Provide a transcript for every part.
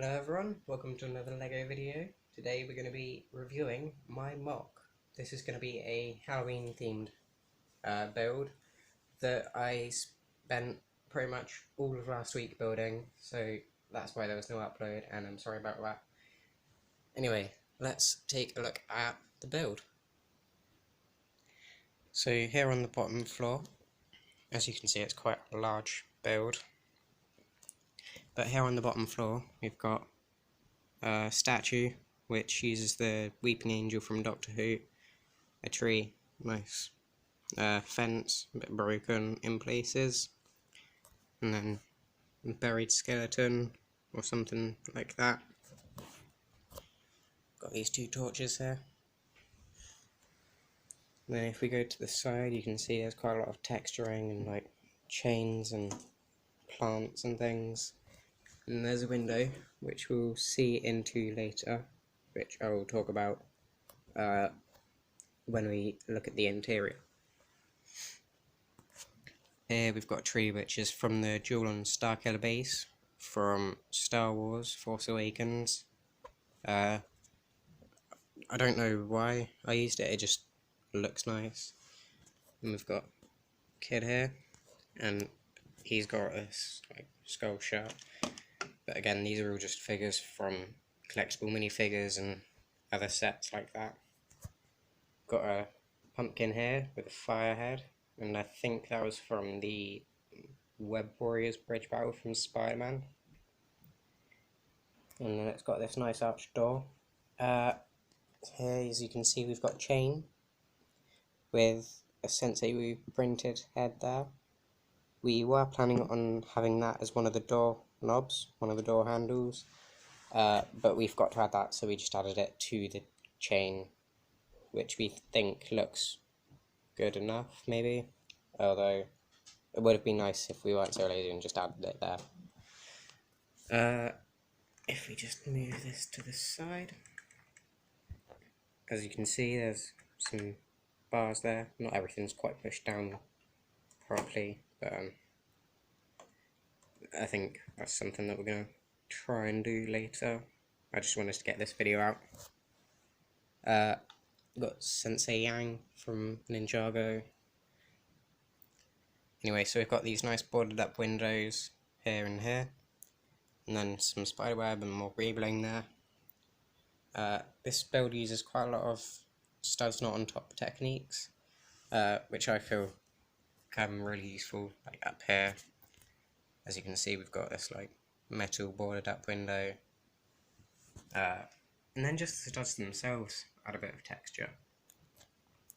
Hello everyone, welcome to another LEGO video. Today we're going to be reviewing my MOC. This is going to be a Halloween themed build that I spent pretty much all of last week building, so that's why there was no upload and I'm sorry about that. Anyway, let's take a look at the build. So here on the bottom floor, as you can see, it's quite a large build. But here on the bottom floor, we've got a statue which uses the Weeping Angel from Doctor Who, a tree, nice fence, a bit broken in places, and then a buried skeleton or something like that. Got these two torches here. And then if we go to the side, you can see there's quite a lot of texturing and like chains and plants and things. And there's a window, which we'll see into later, which I will talk about when we look at the interior. Here we've got a tree which is from the Jewel on Starkiller base from Star Wars Force Awakens. I don't know why I used it, it just looks nice. And we've got a kid here, and he's got this like skull shell. But again, these are all just figures from collectible minifigures and other sets like that. Got a pumpkin here with a fire head, and I think that was from the Web Warriors bridge battle from Spider-Man. And then it's got this nice arched door. Here, as you can see, we've got chain with a Sensei Wu printed head there. We were planning on having that as one of the door knobs, one of the door handles, but we forgot to add that, so we just added it to the chain, which we think looks good enough, maybe, although it would have been nice if we weren't so lazy and just added it there. If we just move this to the side, as you can see, there's some bars there. Not everything's quite pushed down properly, but I think that's something that we're going to try and do later. I just wanted to get this video out. Got Sensei Yang from Ninjago. Anyway, so we've got these nice boarded up windows here and here, and then some spiderweb and more rebling there. This build uses quite a lot of studs not on top techniques, which I feel come really useful, like up here. As you can see, we've got this like metal boarded up window, and then just the studs themselves add a bit of texture.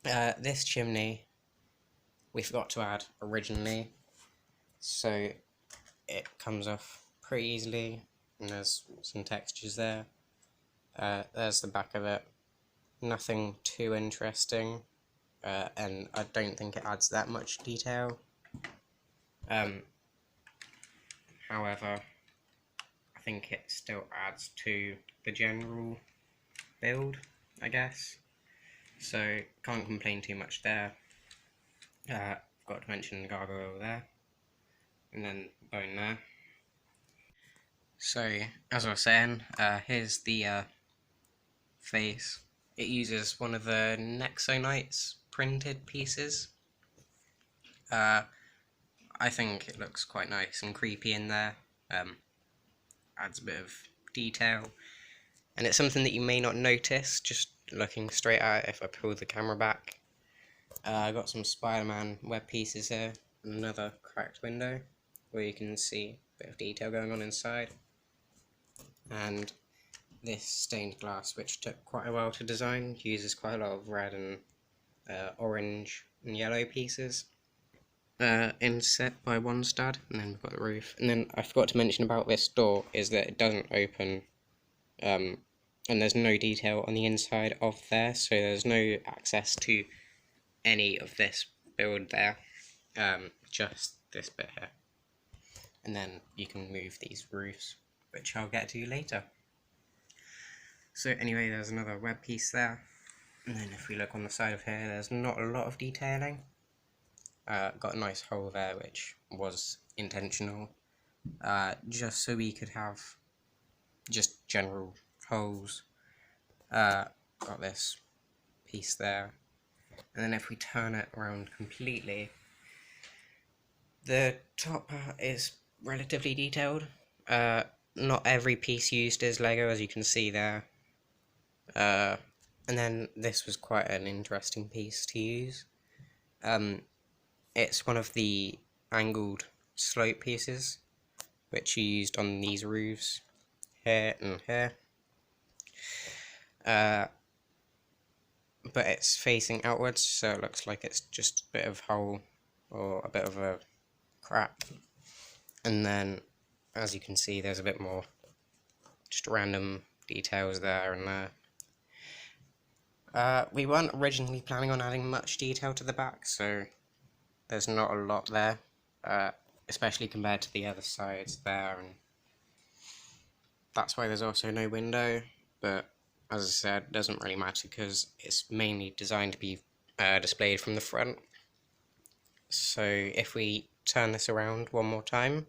This chimney we forgot to add originally, so it comes off pretty easily, and there's some textures there. There's the back of it, nothing too interesting, and I don't think it adds that much detail. However, I think it still adds to the general build, I guess, so can't complain too much there. Forgot to mention the gargoyle there, and then bone there. So, as I was saying, here's the face. It uses one of the Nexonites printed pieces. I think it looks quite nice and creepy in there, adds a bit of detail, and it's something that you may not notice just looking straight at it if I pull the camera back. I got some Spider-Man web pieces here, and another cracked window where you can see a bit of detail going on inside, and this stained glass, which took quite a while to design, uses quite a lot of red and orange and yellow pieces. Inset by one stud, and then we've got the roof. And then I forgot to mention about this door is that it doesn't open, and there's no detail on the inside of there, so there's no access to any of this build there, just this bit here. And then you can move these roofs, which I'll get to later. So anyway, there's another web piece there, and then if we look on the side of here, there's not a lot of detailing. Got a nice hole there, which was intentional, just so we could have just general holes. Got this piece there, and then if we turn it around completely, the top part is relatively detailed. Not every piece used is Lego, as you can see there. And then this was quite an interesting piece to use. It's one of the angled slope pieces, which you used on these roofs, here and here. But it's facing outwards, so it looks like it's just a bit of hole or a bit of a crack. And then, as you can see, there's a bit more just random details there and there. We weren't originally planning on adding much detail to the back, so there's not a lot there, especially compared to the other sides there, and that's why there's also no window. But as I said, it doesn't really matter because it's mainly designed to be displayed from the front. So if we turn this around one more time,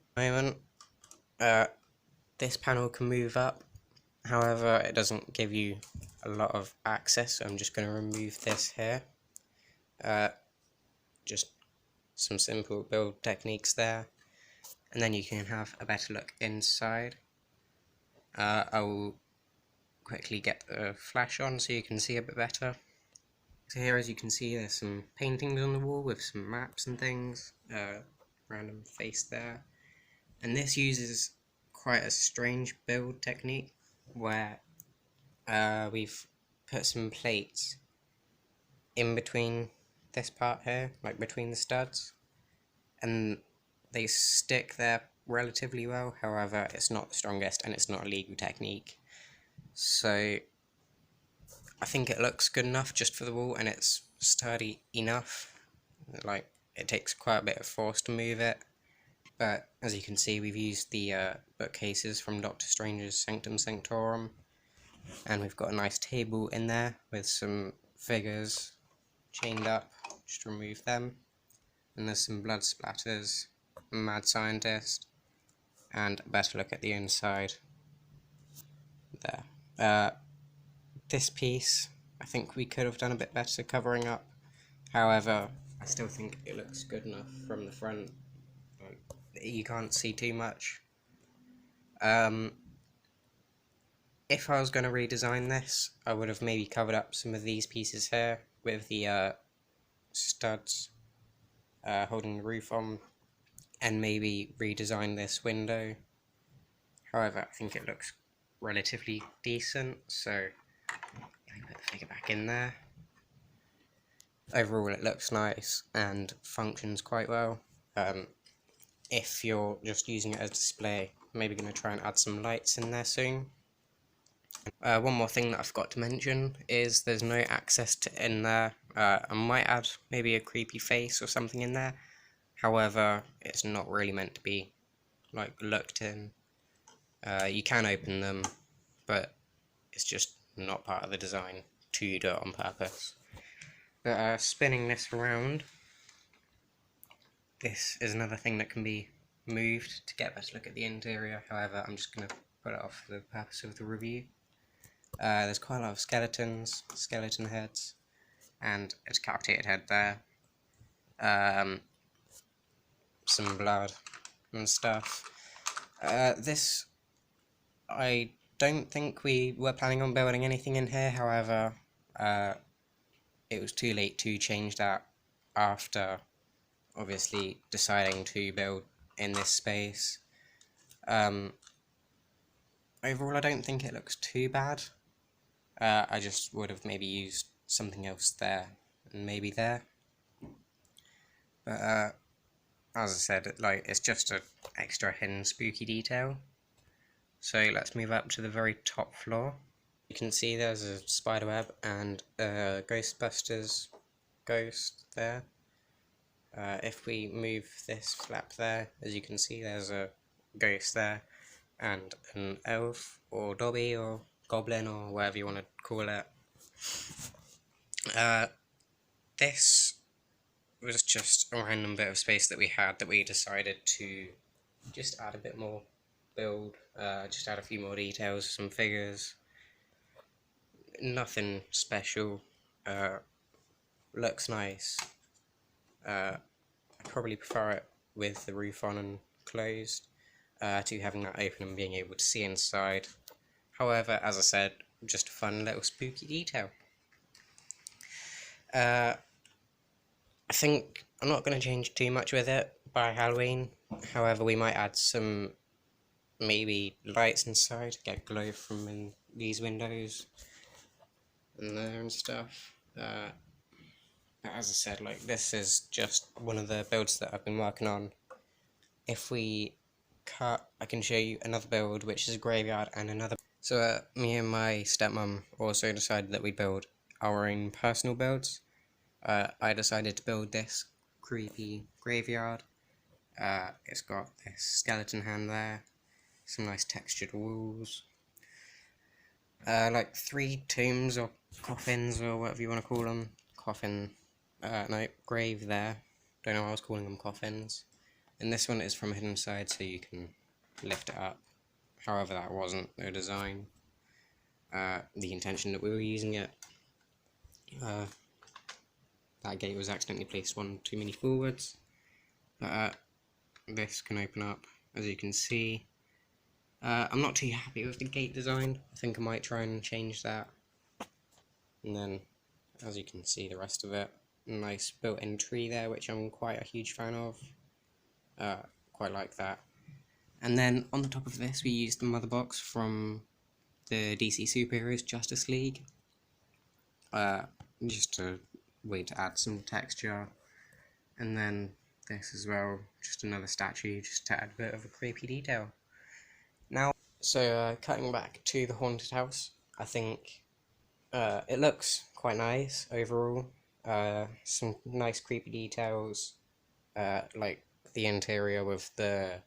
this panel can move up. However, it doesn't give you a lot of access, so I'm just going to remove this here. Just some simple build techniques there, and then you can have a better look inside. I will quickly get the flash on so you can see a bit better. So here, as you can see, there's some paintings on the wall with some maps and things, random face there, and this uses quite a strange build technique where we've put some plates in between this part here, like between the studs, and they stick there relatively well. However, it's not the strongest and it's not a legal technique, so I think it looks good enough just for the wall, and it's sturdy enough. Like, it takes quite a bit of force to move it, but as you can see, we've used the bookcases from Doctor Strange's Sanctum Sanctorum, and we've got a nice table in there with some figures chained up. Just remove them, and there's some blood splatters, a mad scientist, and a better look at the inside there. This piece, I think we could have done a bit better covering up. However, I still think it looks good enough from the front. You can't see too much. If I was going to redesign this, I would have maybe covered up some of these pieces here with the studs holding the roof on, and maybe redesign this window. However, I think it looks relatively decent, so let me put the figure back in there. Overall, it looks nice and functions quite well. If you're just using it as display, I'm maybe going to try and add some lights in there soon. One more thing that I forgot to mention is there's no access to in there. I might add maybe a creepy face or something in there. However, it's not really meant to be like looked in. You can open them, but it's just not part of the design to do it on purpose. But spinning this around, this is another thing that can be moved to get a better look at the interior. However, I'm just going to put it off for the purpose of the review. There's quite a lot of skeletons, skeleton heads, and a decapitated head there. Some blood and stuff. This, I don't think we were planning on building anything in here. However, it was too late to change that after obviously deciding to build in this space. Overall, I don't think it looks too bad. I just would have maybe used something else there and maybe there. But as I said, it's just an extra hidden spooky detail. So let's move up to the very top floor. You can see there's a spiderweb and a Ghostbusters ghost there. If we move this flap there, as you can see, there's a ghost there, and an elf, or Dobby, or goblin, or whatever you want to call it. This was just a random bit of space that we had that we decided to just add a bit more build. Just add a few more details, some figures. Nothing special. Looks nice. I probably prefer it with the roof on and closed to having that open and being able to see inside. However, as I said, just a fun little spooky detail. I think I'm not going to change too much with it by Halloween. However, we might add some maybe lights inside to get glow from in these windows and there and stuff. As I said, like, this is just one of the builds that I've been working on. If we cut, I can show you another build which is a graveyard and another. So me and my stepmom also decided that we'd build our own personal builds. I decided to build this creepy graveyard. It's got this skeleton hand there, some nice textured walls, like 3 tombs or coffins or whatever you want to call them. No, grave there. Don't know why I was calling them coffins. And this one is from a hidden side, so you can lift it up. However, that wasn't the design, the intention that we were using it. That gate was accidentally placed one too many forwards. This can open up, as you can see. I'm not too happy with the gate design. I think I might try and change that. And then, as you can see, the rest of it. Nice built-in tree there, which I'm quite a huge fan of. Quite like that. And then on the top of this, we used the mother box from the DC Superheroes Justice League. Just a way to add some texture. And then this as well, just another statue, just to add a bit of a creepy detail. Now, so cutting back to the haunted house, I think it looks quite nice overall. Some nice creepy details, like the interior with the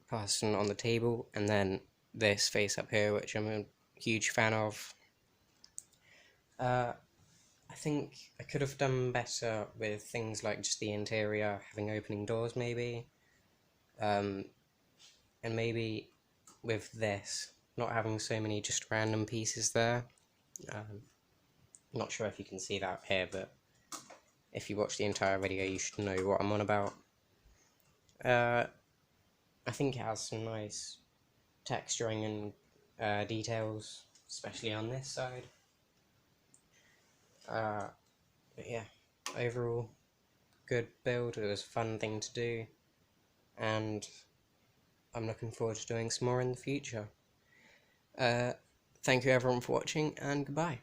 person on the table, and then this face up here, which I'm a huge fan of. I think I could have done better with things like just the interior, having opening doors maybe, and maybe with this, not having so many just random pieces there. Not sure if you can see that here, but if you watch the entire video you should know what I'm on about. I think it has some nice texturing and details, especially on this side. But yeah, overall, good build. It was a fun thing to do, and I'm looking forward to doing some more in the future. Thank you everyone for watching, and goodbye.